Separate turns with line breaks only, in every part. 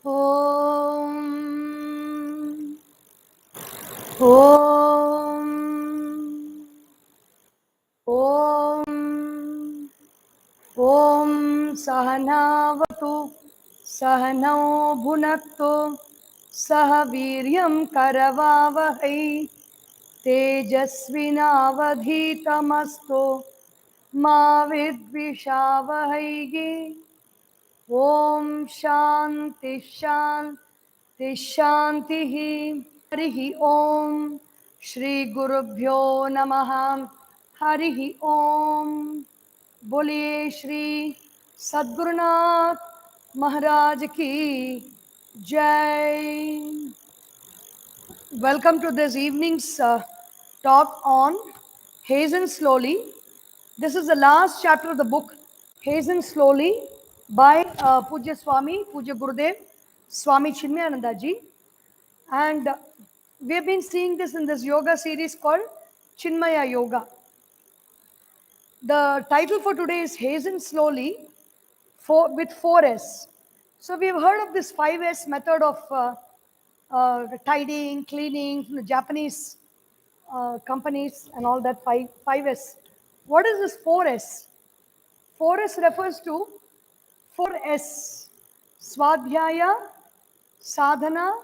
Om Om Om Om Sahanavatu Sahanau Bhunaktu Sahaviryam Karavavahai Tejasvinavadhitamastu Ma Vidvishavahai. Om Shanti Shanti Shanti. Harihi Om. Shri Gurubhyo Namaha. Harihi Om. Boliye Shri Sadgurunath Maharaj Ki Jai. Welcome to this evening's talk on Hasten Slowly. This is the last chapter of the book Hasten Slowly by Pujya Swami, Pujya Gurudev, Swami Chinmaya ji. And we have been seeing this in this yoga series called Chinmaya Yoga. The title for today is Hasten Slowly with 4S. So we have heard of this 5S method of tidying, cleaning from the Japanese companies and all that 5S. What is this 4S? 4S refers to 4S: Swadhyaya, Sadhana,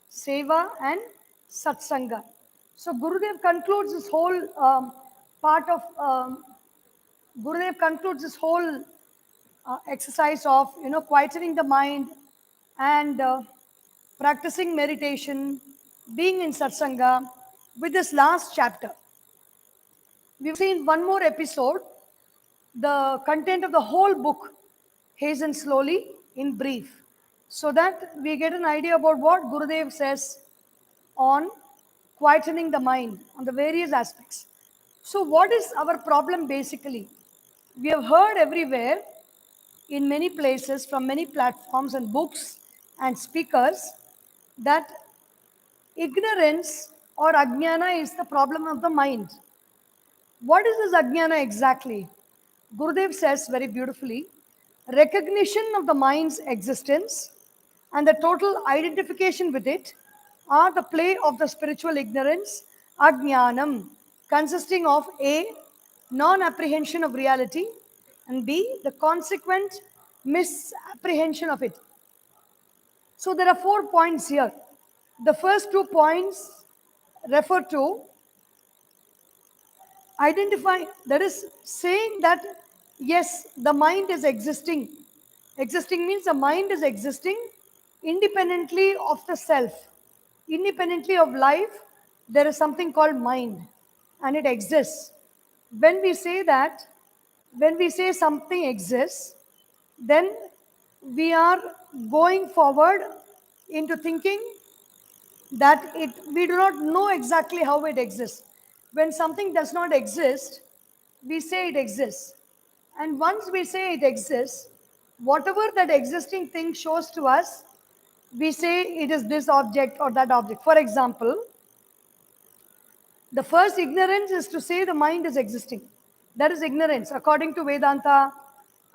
Seva, and Satsanga. So Gurudev concludes this whole exercise of quietening the mind and practicing meditation, being in satsanga with this last chapter. We've seen one more episode, the content of the whole book, Hasten Slowly, in brief, so that we get an idea about what Gurudev says on quietening the mind, on the various aspects. So what is our problem basically? We have heard everywhere, in many places, from many platforms and books and speakers, that ignorance or ajnana is the problem of the mind. What is this ajnana exactly? Gurudev says very beautifully, recognition of the mind's existence and the total identification with it are the play of the spiritual ignorance, ajnanam, consisting of A, non-apprehension of reality, and B, the consequent misapprehension of it. So there are 4 points here. The first 2 points refer to identify, that is saying that yes, the mind is existing. Existing means the mind is existing independently of the self, independently of life. There is something called mind and it exists. When we say that, when we say something exists, then we are going forward into thinking that we do not know exactly how it exists. When something does not exist, we say it exists. And once we say it exists, whatever that existing thing shows to us, we say it is this object or that object. For example, the first ignorance is to say the mind is existing. That is ignorance according to Vedanta,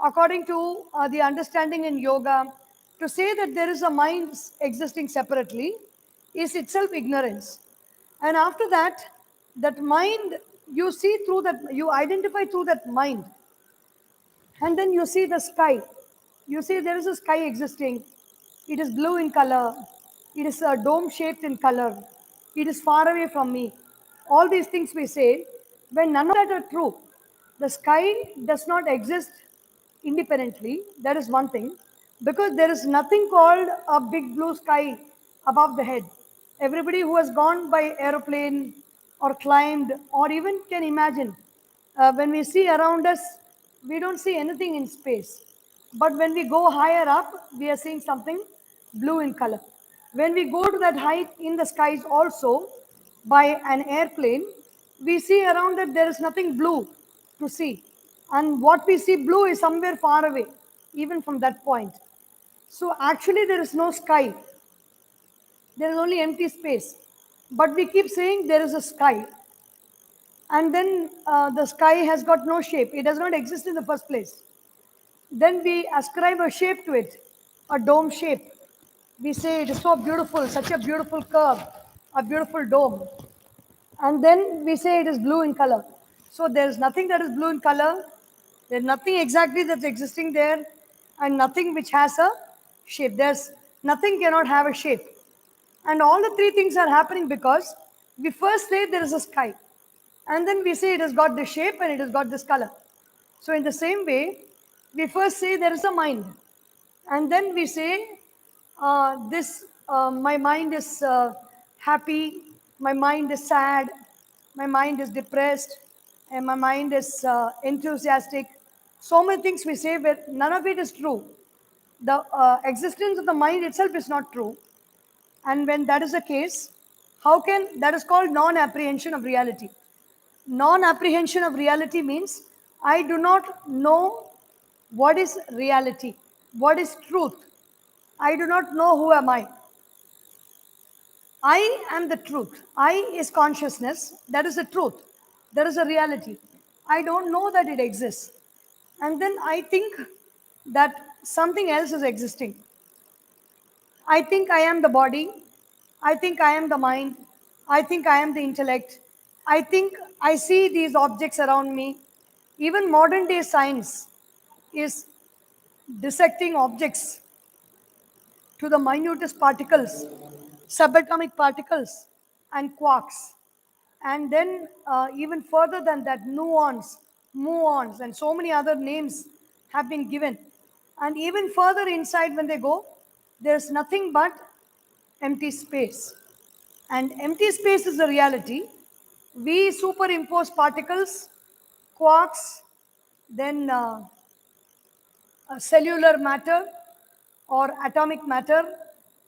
according to the understanding in yoga. To say that there is a mind existing separately is itself ignorance. And after that, that mind, you see through that, you identify through that mind. And then you see the sky. You see there is a sky existing. It is blue in color. It is dome shaped in color. It is far away from me. All these things we say, when none of that are true. The sky does not exist independently. That is one thing. Because there is nothing called a big blue sky above the head. Everybody who has gone by aeroplane or climbed or even can imagine, when we see around us, we don't see anything in space. But when we go higher up, we are seeing something blue in color. When we go to that height in the skies also, by an airplane, we see around that there is nothing blue to see. And what we see blue is somewhere far away, even from that point. So actually there is no sky. There is only empty space. But we keep saying there is a sky. And then the sky has got no shape. It does not exist in the first place. Then we ascribe a shape to it, a dome shape. We say it is so beautiful, such a beautiful curve, a beautiful dome. And then we say it is blue in color. So there is nothing that is blue in color. There's nothing exactly that's existing there, and nothing which has a shape. There's nothing cannot have a shape. And all the three things are happening because we first say there is a sky. And then we say it has got this shape and it has got this color. So in the same way, we first say there is a mind. And then we say this my mind is happy, my mind is sad, my mind is depressed, and my mind is enthusiastic. So many things we say, but none of it is true. The existence of the mind itself is not true. And when that is the case, how can that is called non-apprehension of reality? Non-apprehension of reality means I do not know what is reality, what is truth. I do not know who am I. I am the truth. I is consciousness. That is the truth. There is a reality. I don't know that it exists. And then I think that something else is existing. I think I am the body. I think I am the mind. I think I am the intellect. I think I see these objects around me. Even modern day science is dissecting objects to the minutest particles, subatomic particles, and quarks. And then, even further than that, nuons, muons, and so many other names have been given. And even further inside, when they go, there's nothing but empty space. And empty space is the reality. We superimpose particles, quarks, then cellular matter or atomic matter,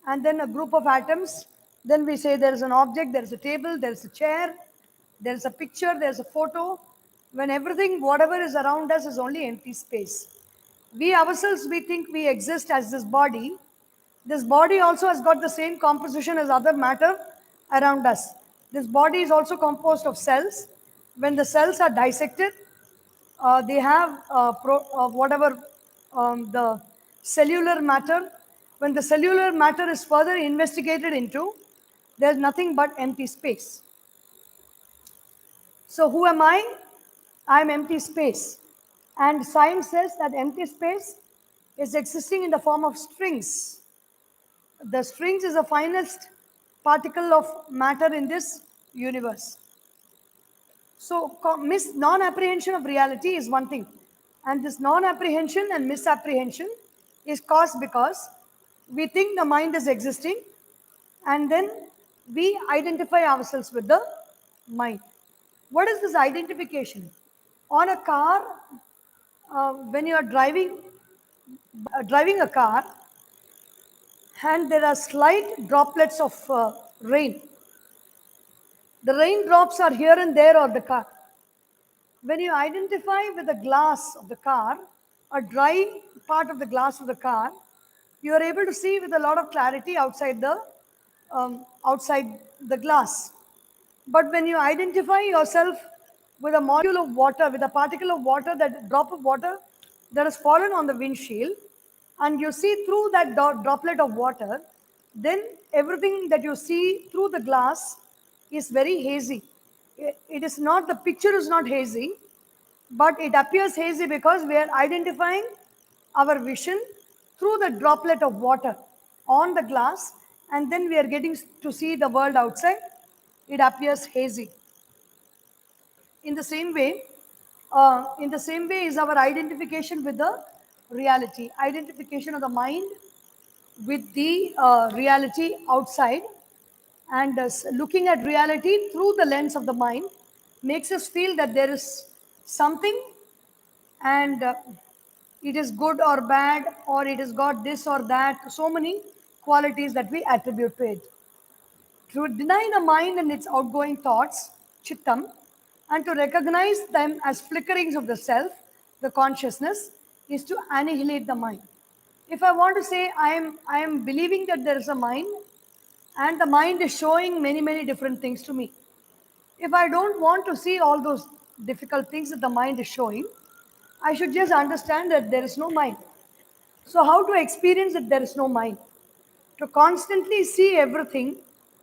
and then a group of atoms. Then we say there is an object, there is a table, there is a chair, there is a picture, there is a photo. When everything, whatever is around us, is only empty space. We ourselves, we think we exist as this body. This body also has got the same composition as other matter around us. This body is also composed of cells. When the cells are dissected, they have whatever the cellular matter. When the cellular matter is further investigated into, there's nothing but empty space. So who am I? I'm empty space. And science says that empty space is existing in the form of strings. The strings is the finest particle of matter in this universe. So non-apprehension of reality is one thing. And this non-apprehension and misapprehension is caused because we think the mind is existing, and then we identify ourselves with the mind. What is this identification? On a car, when you are driving a car, and there are slight droplets of rain. The raindrops are here and there on the car. When you identify with the glass of the car, a dry part of the glass of the car, you are able to see with a lot of clarity outside the glass. But when you identify yourself with a molecule of water, with a particle of water, that drop of water that has fallen on the windshield, and you see through that droplet of water, then everything that you see through the glass is very hazy. It is not, the picture is not hazy, but it appears hazy because we are identifying our vision through the droplet of water on the glass, and then we are getting to see the world outside. It appears hazy. In the same way, is our identification with the reality, identification of the mind with the reality outside, and looking at reality through the lens of the mind makes us feel that there is something, and it is good or bad, or it has got this or that, so many qualities that we attribute to it. To deny the mind and its outgoing thoughts, chittam, and to recognize them as flickerings of the self, the consciousness, is to annihilate the mind. If I want to say I am believing that there is a mind, and the mind is showing many, many different things to me. If I don't want to see all those difficult things that the mind is showing, I should just understand that there is no mind. So, how to experience that there is no mind? to constantly see everything,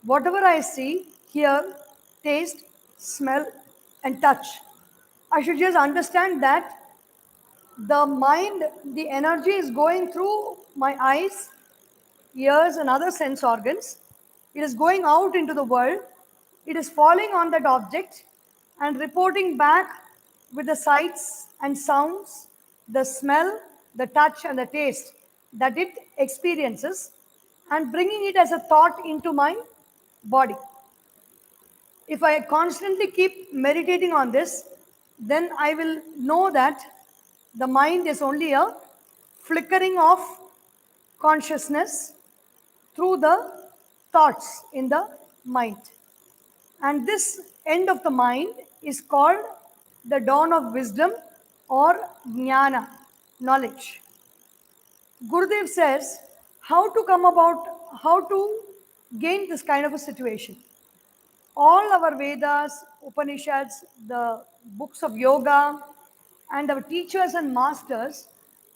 whatever I see, hear, taste, smell, and touch. I should just understand that the mind, the energy is going through my eyes, ears, and other sense organs. It is going out into the world. It is falling on that object and reporting back with the sights and sounds, the smell, the touch, and the taste that it experiences, and bringing it as a thought into my body. If I constantly keep meditating on this, then I will know that the mind is only a flickering of consciousness through the thoughts in the mind. And this end of the mind is called the dawn of wisdom or jnana, knowledge. Gurudev says how to come about, how to gain this kind of a situation. All our Vedas, Upanishads, the books of yoga, and our teachers and masters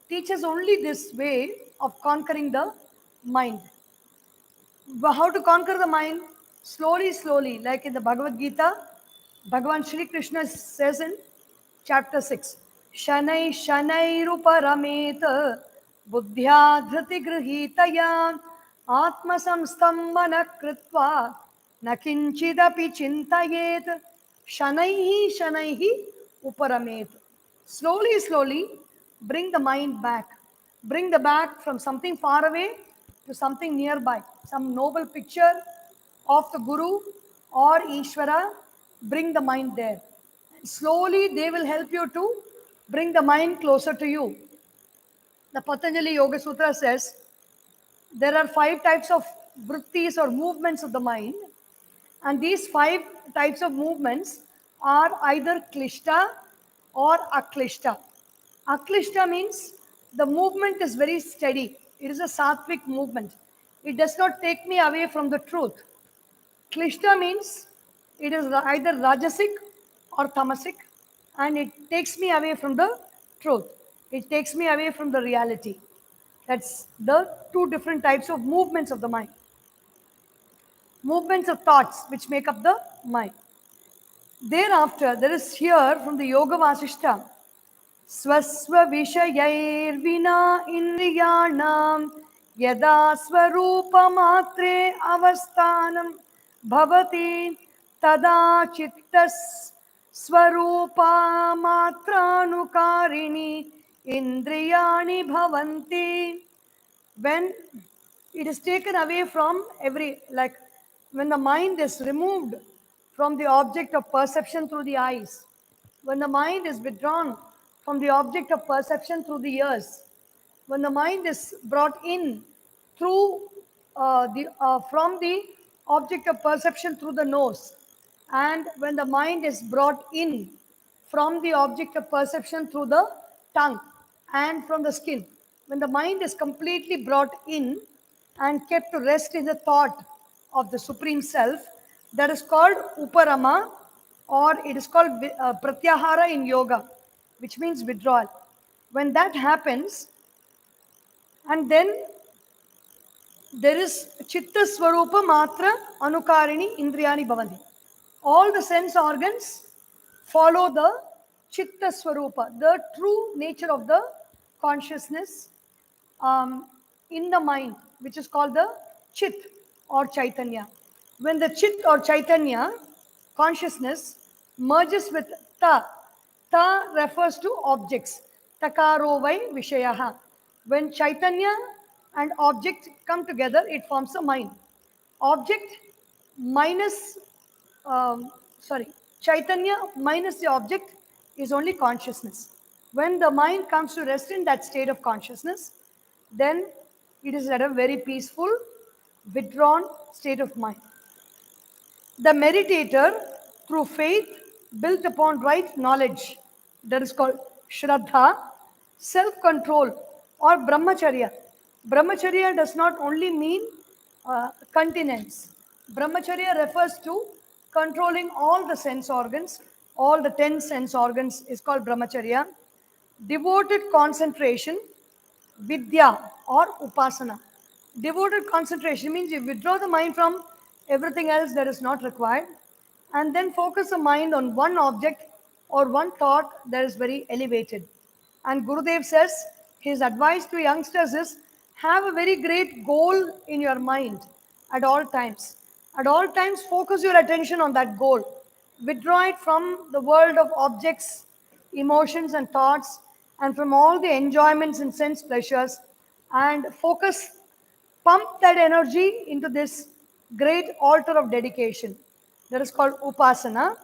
teach us only this way of conquering the mind. How to conquer the mind? Slowly, slowly, like in the Bhagavad Gita, Bhagavan Shri Krishna says in chapter 6, Shanai Shanairuparameta Buddhya Dhriti Grihitaya Atma Samstambana Kritva Nakinchidapi Chintayet Shanaihi Shanaihi Uparamet. Slowly, slowly, bring the mind back. Bring the back from something far away to something nearby. Some noble picture of the Guru or Ishvara, bring the mind there. Slowly, they will help you to bring the mind closer to you. The Patanjali Yoga Sutra says there are 5 types of vrittis or movements of the mind, and these 5 types of movements are either klishta or aklishta. Aklishta means the movement is very steady. It is a sattvic movement. It does not take me away from the truth. Klishta means it is either rajasic or tamasic, and it takes me away from the truth. It takes me away from the reality. That's the 2 different types of movements of the mind. Movements of thoughts which make up the mind. Thereafter, there is here from the Yoga Vasishta, Swasva Vishayairvina Indriyanam Yada Swarupa Matre Avastanam Bhavati Tada Chittas Swarupa Matranukarini Indriyani Bhavanti. When it is taken away from every, like when the mind is removed from the object of perception through the eyes, when the mind is withdrawn from the object of perception through the ears, when the mind is brought in through from the object of perception through the nose, and when the mind is brought in from the object of perception through the tongue and from the skin, when the mind is completely brought in and kept to rest in the thought of the Supreme Self, that is called Uparama, or it is called Pratyahara in yoga, which means withdrawal. When that happens, and then there is Chitta Swarupa Matra Anukarini Indriyani Bhavanti. All the sense organs follow the Chitta Swarupa, the true nature of the consciousness in the mind, which is called the Chit or Chaitanya. When the Chit or Chaitanya consciousness merges with Ta, Ta refers to objects. Takaro vai Vishayaha. When Chaitanya and object come together, it forms a mind. Object minus, Chaitanya minus the object is only consciousness. When the mind comes to rest in that state of consciousness, then it is at a very peaceful, withdrawn state of mind. The meditator, through faith built upon right knowledge, that is called Shraddha, self control, or Brahmacharya. Brahmacharya does not only mean continence. Brahmacharya refers to controlling all the sense organs, all the 10 sense organs is called Brahmacharya. Devoted concentration, Vidya or Upasana. Devoted concentration means you withdraw the mind from everything else that is not required and then focus the mind on one object or one thought that is very elevated. And Gurudev says his advice to youngsters is have a very great goal in your mind at all times. At all times, focus your attention on that goal. Withdraw it from the world of objects, emotions, and thoughts, and from all the enjoyments and sense pleasures, and focus, pump that energy into this great altar of dedication that is called upasana,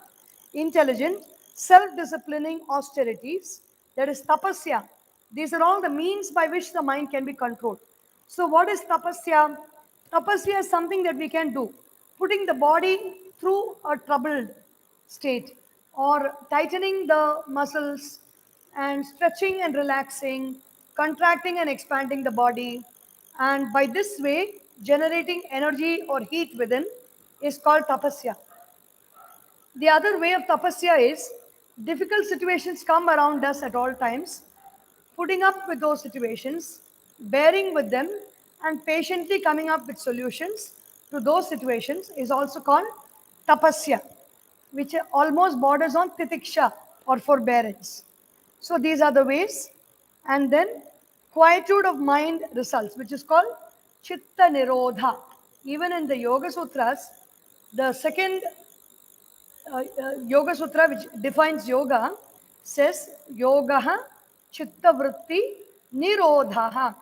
intelligent, self disciplining austerities, that is tapasya. These are all the means by which the mind can be controlled. So, what is tapasya? Tapasya is something that we can do, putting the body through a troubled state or tightening the muscles and stretching and relaxing, contracting and expanding the body. And by this way, generating energy or heat within is called tapasya. The other way of tapasya is difficult situations come around us at all times, putting up with those situations, bearing with them, and patiently coming up with solutions to those situations is also called tapasya, which almost borders on titiksha or forbearance. So these are the ways. And then quietude of mind results, which is called chitta nirodha. Even in the Yoga Sutras, the second Yoga Sutra, which defines yoga, says yogaha chitta vritti nirodhaha.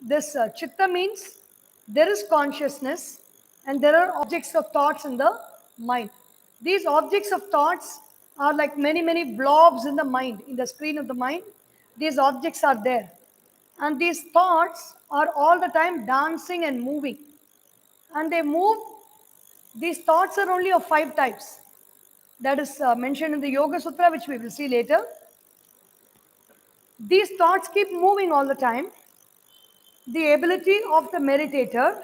This chitta means there is consciousness and there are objects of thoughts in the mind. These objects of thoughts are like many, many blobs in the mind, in the screen of the mind. These objects are there. And these thoughts are all the time dancing and moving. And they move, these thoughts are only of 5 types. That is mentioned in the Yoga Sutra, which we will see later. These thoughts keep moving all the time. The ability of the meditator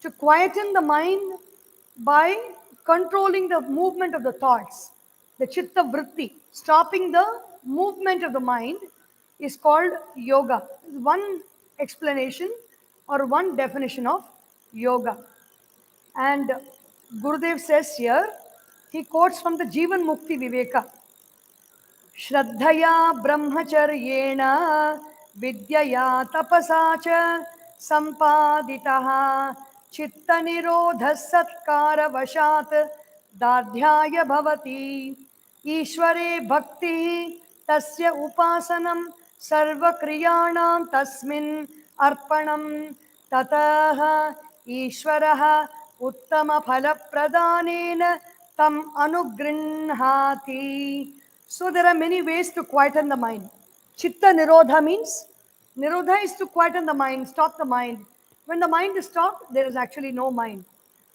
to quieten the mind by controlling the movement of the thoughts, the chitta vritti, stopping the movement of the mind, is called yoga. One explanation or one definition of yoga. And Gurudev says here, he quotes from the Jivan Mukti Viveka. श्रद्धया ब्रह्मचर्येण विद्यया तपसा च सम्पादितः चित्तनिरोधः सत्कारवशात् दार्ढ्याय भवति ईश्वरे भक्तिः तस्य उपासनं सर्वक्रियाणां तस्मिन् अर्पणं ततः ईश्वरः उत्तमफलप्रदानेन तम् अनुगृह्णाति. So there are many ways to quieten the mind. Chitta nirodha means, nirodha is to quieten the mind, stop the mind. When the mind is stopped, there is actually no mind.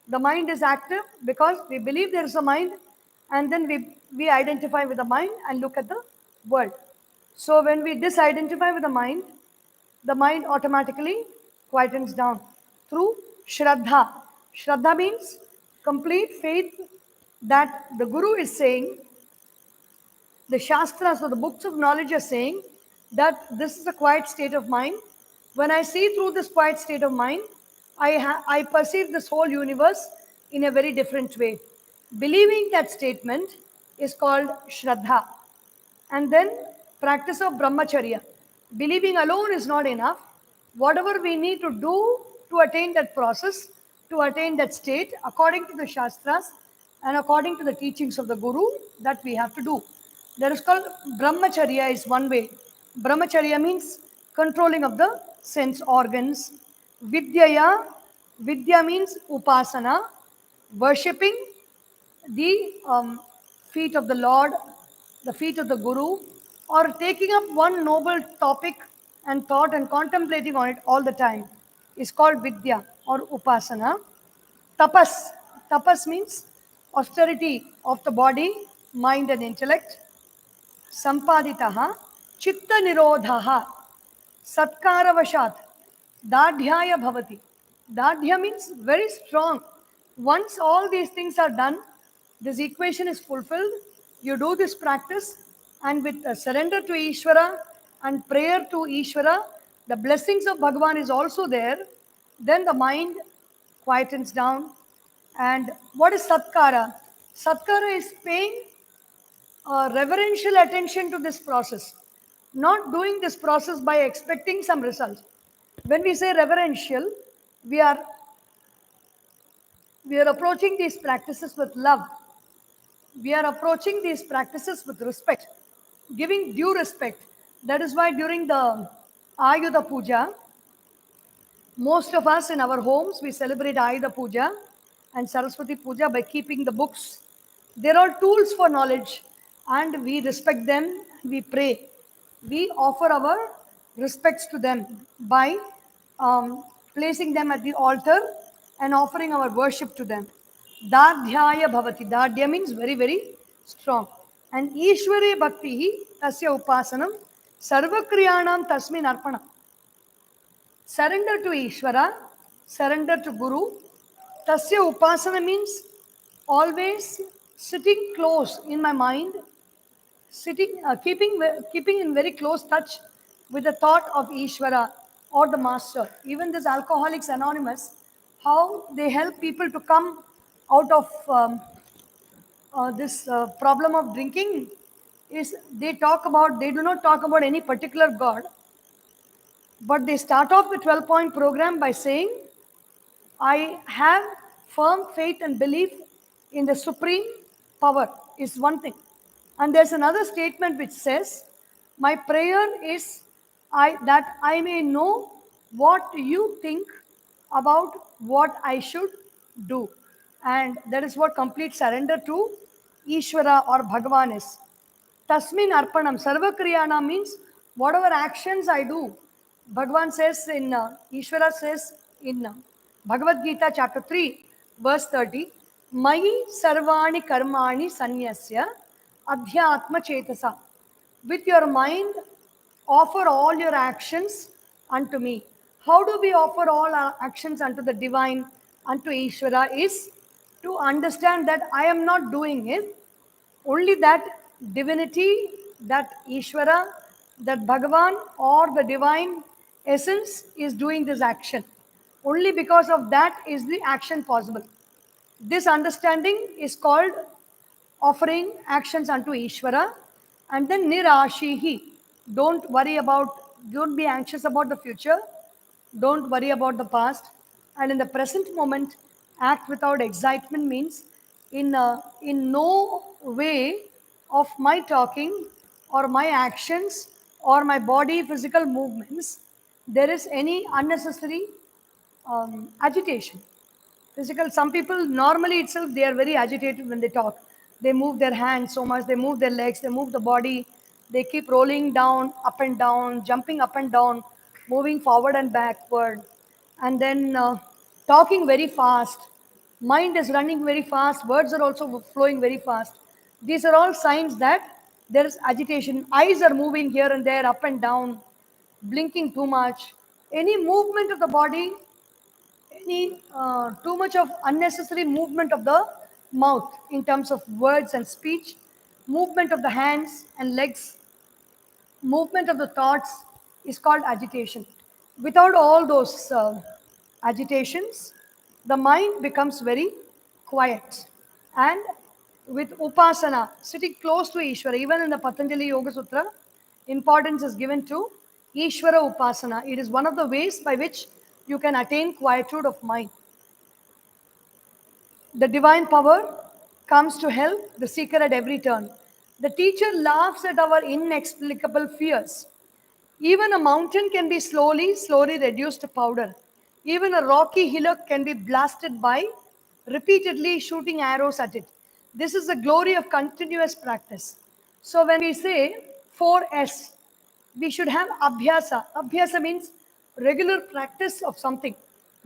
The mind is active because we believe there is a mind, and then we identify with the mind and look at the world. So when we disidentify with the mind automatically quietens down through shraddha. Shraddha means complete faith that the Guru is saying, the Shastras or the books of knowledge are saying that this is a quiet state of mind. When I see through this quiet state of mind, I perceive this whole universe in a very different way. Believing that statement is called Shraddha. And then practice of Brahmacharya. Believing alone is not enough. Whatever we need to do to attain that process, to attain that state, according to the Shastras and according to the teachings of the Guru, that we have to do. That is called Brahmacharya is one way. Brahmacharya means controlling of the sense organs. Vidyaya, Vidya means upasana, worshipping the feet of the Lord, the feet of the Guru, or taking up one noble topic and thought and contemplating on it all the time is called Vidya or upasana. Tapas, tapas means austerity of the body, mind and intellect. Sampaditaha, chitta nirodhaha, satkaravashat, dadhyaya bhavati. Dadhya means very strong. Once all these things are done, this equation is fulfilled, you do this practice, and with a surrender to Ishvara and prayer to Ishvara, the blessings of Bhagavan is also there. Then the mind quietens down. And what is Satkara? Satkara is paying reverential attention to this process, not doing this process by expecting some result. When we say reverential, we are we are approaching these practices with love. We are approaching these practices with respect, giving due respect. That is why during the Ayudha Puja, most of us in our homes, we celebrate Ayudha Puja and Saraswati Puja by keeping the books. There are tools for knowledge and we respect them, we pray. We offer our respects to them by placing them at the altar and offering our worship to them. Dadhyaya bhavati. Dadhya means very, very strong. And Ishware bhakti tasya upasanam sarvakriyanam tasmin arpanam. Surrender to Ishvara, surrender to Guru. Tasya upasana means always sitting close in my mind, keeping in very close touch with the thought of Ishvara or the Master. Even this Alcoholics Anonymous, how they help people to come out of this problem of drinking is they do not talk about any particular God, but they start off the 12-point program by saying, I have firm faith and belief in the supreme power, is one thing. And there's another statement which says, my prayer is that I may know what you think about what I should do. And that is what complete surrender to Ishvara or Bhagavan is. Tasmin Arpanam, Sarvakriyana means whatever actions I do. Bhagavan says Ishvara says in Bhagavad Gita chapter 3, verse 30, Mayi Sarvani Karmani Sanyasya Adhyatma Chetasa. With your mind, offer all your actions unto me. How do we offer all our actions unto the divine, unto Ishvara? Is to understand that I am not doing it, only that divinity, that Ishvara, that Bhagavan or the divine essence is doing this action. Only because of that is the action possible. This understanding is called offering actions unto Ishvara. And then Nirashihi. Don't be anxious about the future. Don't worry about the past. And in the present moment, act without excitement means in no way of my talking or my actions or my body physical movements, there is any unnecessary agitation. Physical, some people normally itself, they are very agitated when they talk. They move their hands so much, they move their legs, they move the body, they keep rolling down, up and down, jumping up and down, moving forward and backward, and then talking very fast. Mind is running very fast, words are also flowing very fast. These are all signs that there is agitation. Eyes are moving here and there, up and down, blinking too much. Any movement of the body, any too much of unnecessary movement of the mouth in terms of words and speech, movement of the hands and legs, movement of the thoughts is called agitation. Without all those agitations, the mind becomes very quiet. And with upasana, sitting close to Ishvara, even in the Patanjali Yoga Sutra, importance is given to Ishvara upasana. It is one of the ways by which you can attain quietude of mind. The divine power comes to help the seeker at every turn. The teacher laughs at our inexplicable fears. Even a mountain can be slowly reduced to powder. Even a rocky hillock can be blasted by repeatedly shooting arrows at it. This is the glory of continuous practice. So when we say 4S, we should have abhyasa. Abhyasa means regular practice of something.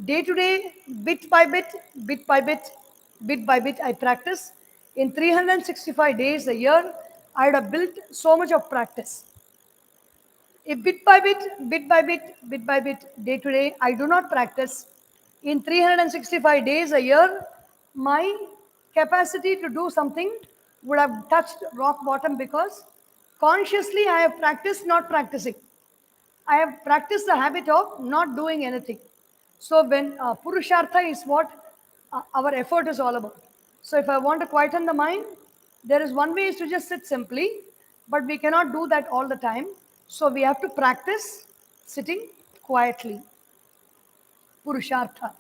Day to day, bit by bit, bit by bit, bit by bit, I practice. In 365 days a year, I would have built so much of practice. If bit by bit, bit by bit, bit by bit, day to day, I do not practice, in 365 days a year, my capacity to do something would have touched rock bottom because consciously I have practiced not practicing. I have practiced the habit of not doing anything. So when Purushartha is what our effort is all about. So if I want to quieten the mind, there is one way is to just sit simply, but we cannot do that all the time. So we have to practice sitting quietly. Purushartha.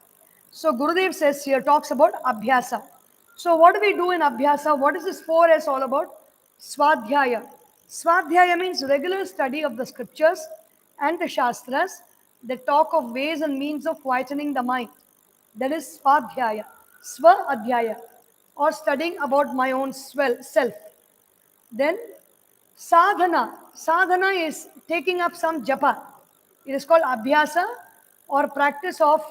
So Gurudev says here, talks about Abhyasa. So what do we do in Abhyasa? What is this 4S all about? Swadhyaya. Swadhyaya means regular study of the scriptures and the Shastras that talk of ways and means of quietening the mind. That is Swadhyaya. Swa Adhyaya. Or studying about my own self. Then sadhana. Sadhana is taking up some japa. It is called abhyasa or practice of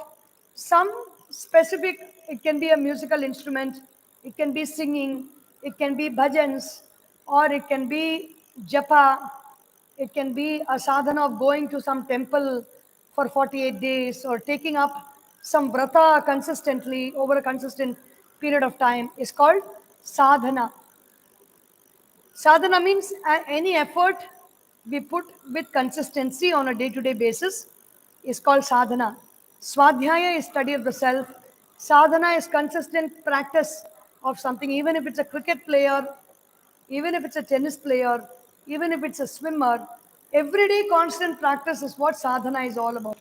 some specific, it can be a musical instrument, it can be singing, it can be bhajans, or it can be japa, it can be a sadhana of going to some temple for 48 days or taking up some vrata consistently over a consistent period of time is called sadhana. Sadhana means any effort we put with consistency on a day-to-day basis is called sadhana. Swadhyaya is study of the self. Sadhana is consistent practice of something, even if it's a cricket player, even if it's a tennis player, even if it's a swimmer. Everyday constant practice is what sadhana is all about.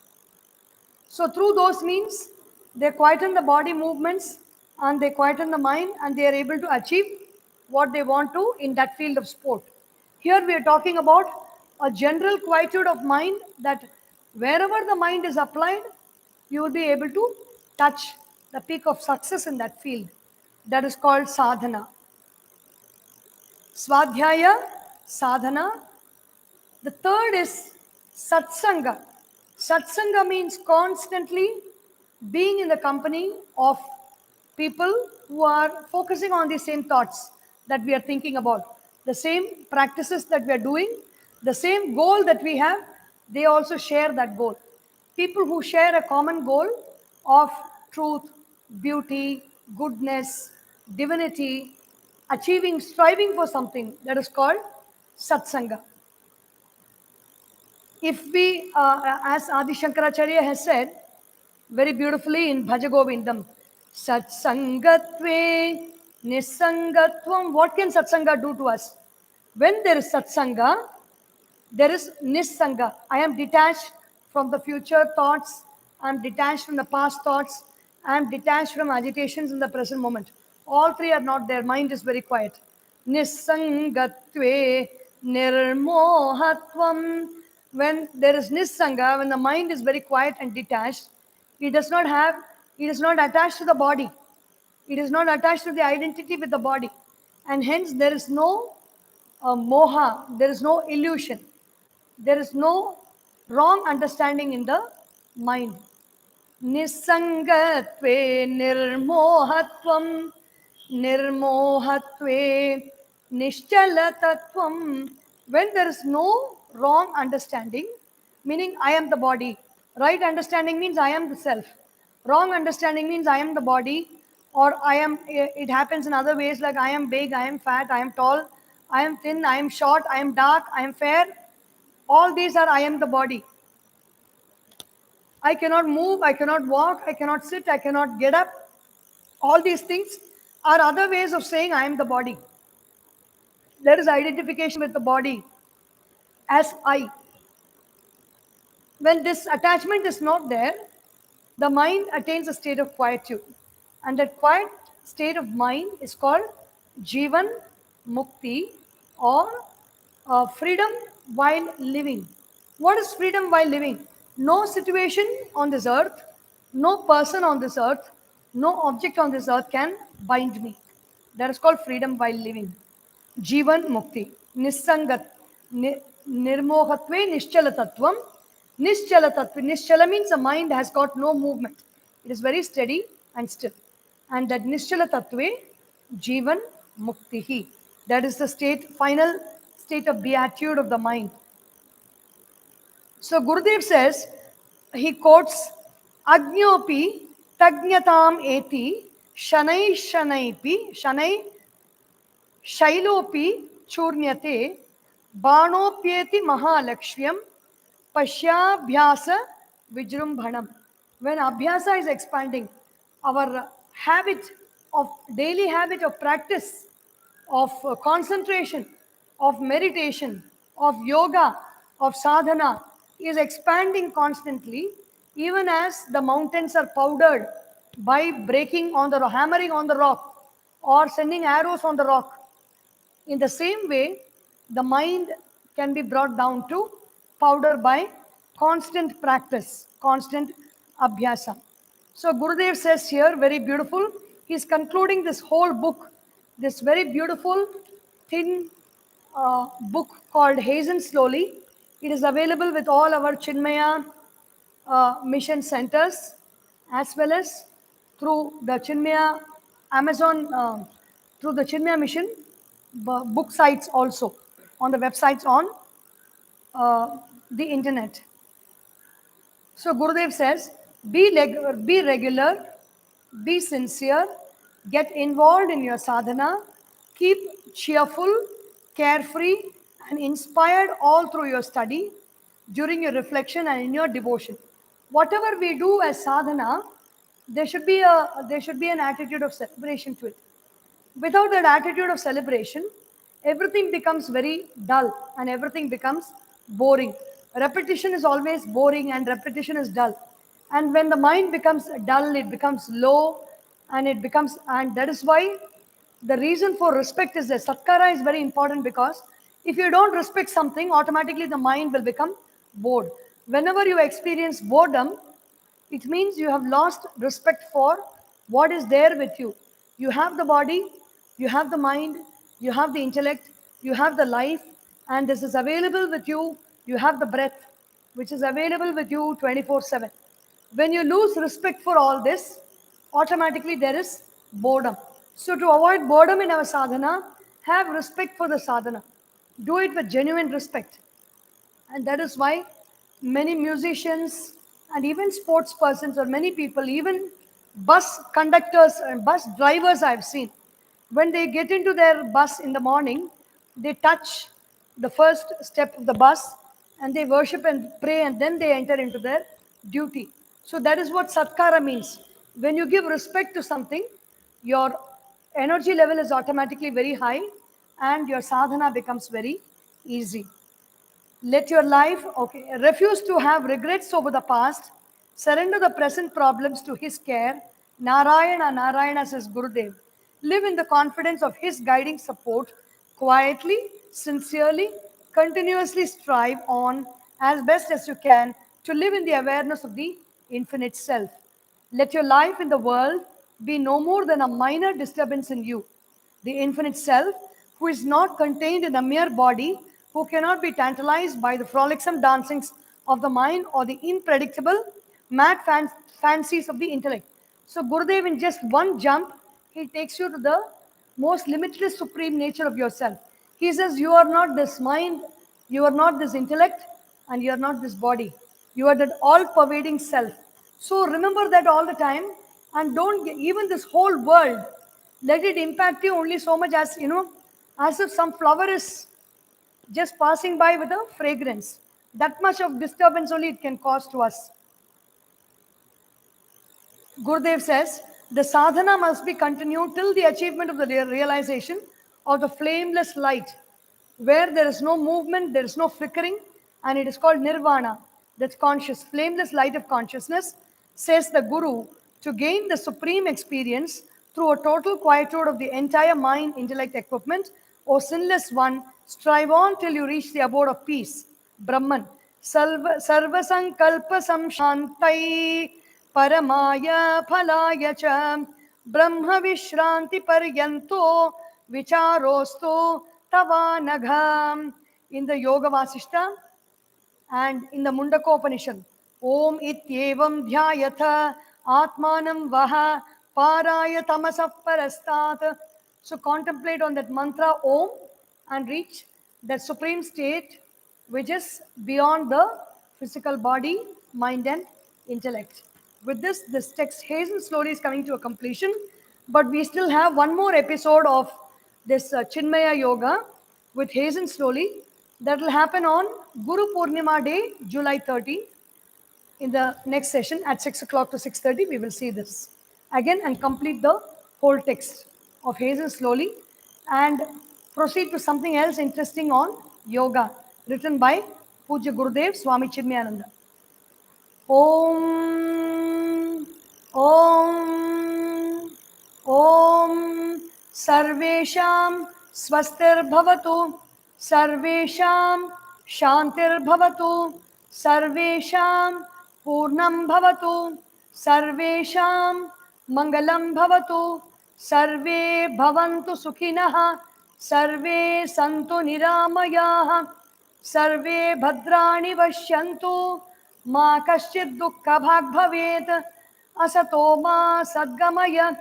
So through those means, they quieten the body movements and they quieten the mind and they are able to achieve what they want to in that field of sport. Here we are talking about a general quietude of mind that wherever the mind is applied, you will be able to touch the peak of success in that field. That is called sadhana. Swadhyaya, sadhana. The third is Satsanga. Satsanga means constantly being in the company of people who are focusing on the same thoughts that we are thinking about, the same practices that we are doing, the same goal that we have, they also share that goal. People who share a common goal of truth, beauty, goodness, divinity, achieving, striving for something, that is called Satsanga. If we, as Adi Shankaracharya has said very beautifully in Bhajagovindam, Satsangatve Nisangatvam, what can Satsanga do to us? When there is Satsanga, there is Nisanga. I am detached from the future thoughts, I am detached from the past thoughts, I am detached from agitations in the present moment. All three are not there, mind is very quiet. Nisangatve nirmohatvam. When there is Nisanga, when the mind is very quiet and detached, it does not have, it is not attached to the body. It is not attached to the identity with the body. And hence there is no moha, there is no illusion. There is no wrong understanding in the mind. Nisangatve nirmohatvam nirmohatve nishchalatatvam. When there is no wrong understanding, meaning I am the body. Right understanding means I am the self. Wrong understanding means I am the body, or I am, it happens in other ways like I am big, I am fat, I am tall, I am thin, I am short, I am dark, I am fair. All these are I am the body. I cannot move, I cannot walk, I cannot sit, I cannot get up. All these things are other ways of saying I am the body. There is identification with the body as I. When this attachment is not there, the mind attains a state of quietude. And that quiet state of mind is called Jivan Mukti, or freedom while living. What is freedom while living? No situation on this earth, no person on this earth, no object on this earth can bind me. That is called freedom while living. Jivan Mukti. Nisangat. Nirmohatve Nischala Tattvam. Nischala Tattva. Nischala means the mind has got no movement. It is very steady and still. And that Nischala Tattve, Jivan Muktihi. That is the state, final state of beatitude of the mind. So Gurudev says, he quotes, Ajnyopi Tagnatam Eti Shanai Shanaipi Shanai Shailopi Churnyate Banopyeti Mahalakshmyam Pashyabhyasa Vijrumbhanam. when abhyasa is expanding, our habit of daily habit of practice, of concentration, of meditation, of yoga, of sadhana is expanding constantly, even as the mountains are powdered by breaking on the hammering on the rock or sending arrows on the rock. In the same way, the mind can be brought down to powder by constant practice, constant abhyasa. So Gurudev says here, very beautiful, he's concluding this whole book, this very beautiful, thin book called Hasten Slowly. It is available with all our Chinmaya mission centers, as well as through the Chinmaya Amazon, through the Chinmaya mission book sites also, on the websites on the internet. So Gurudev says, be regular, be sincere, get involved in your sadhana, keep cheerful, carefree, and inspired all through your study, during your reflection, and in your devotion. Whatever we do as sadhana, there should be an attitude of celebration to it. Without that attitude of celebration, everything becomes very dull and everything becomes boring. Repetition is always boring and repetition is dull. And when the mind becomes dull, it becomes low, and that is why the reason for respect is that satkara is very important, because if you don't respect something, automatically the mind will become bored. Whenever you experience boredom, it means you have lost respect for what is there with you. You have the body, you have the mind, you have the intellect, you have the life, and this is available with you. You have the breath, which is available with you 24/7. When you lose respect for all this, automatically there is boredom. So, to avoid boredom in our sadhana, have respect for the sadhana. Do it with genuine respect. And that is why many musicians and even sports persons, or many people, even bus conductors and bus drivers I've seen, when they get into their bus in the morning, they touch the first step of the bus and they worship and pray, and then they enter into their duty. So that is what satkara means. When you give respect to something, your energy level is automatically very high and your sadhana becomes very easy. Let your life, okay, refuse to have regrets over the past. Surrender the present problems to His care. Narayana, Narayana, says Gurudev. Live in the confidence of His guiding support. Quietly, sincerely, continuously strive on as best as you can to live in the awareness of the infinite self. Let your life in the world be no more than a minor disturbance in you. The infinite self, who is not contained in a mere body, who cannot be tantalized by the frolicsome dancings of the mind or the unpredictable mad fancies of the intellect. So Gurudev, in just one jump, he takes you to the most limitless supreme nature of yourself. He says, you are not this mind, you are not this intellect, and you are not this body. You are that all-pervading self. So remember that all the time, and don't even this whole world, let it impact you only so much as, as if some flower is just passing by with a fragrance. That much of disturbance only it can cause to us. Gurudev says, the sadhana must be continued till the achievement of the realization of the flameless light, where there is no movement, there is no flickering, and it is called nirvana, that's conscious, flameless light of consciousness, says the Guru, to gain the supreme experience through a total quietude of the entire mind intellect equipment. O sinless one, strive on till you reach the abode of peace, Brahman. Sarva sankalpa samshantai Paramaya phalaya cha Brahma vishranti paryanto vicharosto tavanagam. In the Yoga Vasishta and in the Mundakopanishad, Om ityevam dhyayatha atmanam vaha paraya tamasah parastat. So contemplate on that mantra Om and reach that supreme state which is beyond the physical body, mind, and intellect. With this text Hasten Slowly is coming to a completion, but we still have one more episode of this Chinmaya Yoga with Hasten Slowly that will happen on Guru Purnima Day, July 30. In the next session at 6 o'clock to 6:30, we will see this again and complete the whole text of Hasten Slowly and proceed to something else interesting on yoga, written by Puja Gurudev Swami Chinmayananda. Om Om Om Sarvesham Swastir Sarvesham Shantir Sarvesham Purnam Sarvesham Mangalam Sarve Bhavantu Sukhinah Sarve Santu Niramayah Sarve Bhadrani Vashyantu Ma Kaschid Dukkha Bhag Bhavet Asato Ma Sadgamaya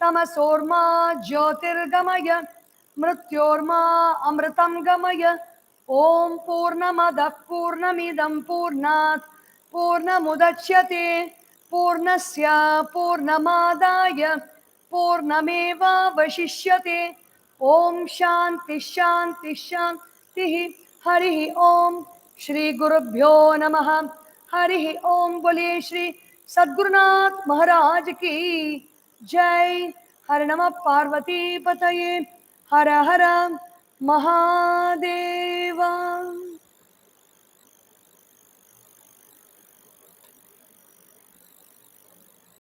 Tamasorma Jyotirgamaya Mrityorma Amritam Gamaya Om Purnamadah Purnamidam Purnat Purnamudachyate Purnasya Purnamadaya Purnameva Vashishyate Om Shanti Shanti Shanti Harihi Om Shri Gurubhyo Namaha Harihi Om Bole Shri Sadgurunath Maharaj Ki Jai Har Namah Parvati Pataye Hara Hara Mahadev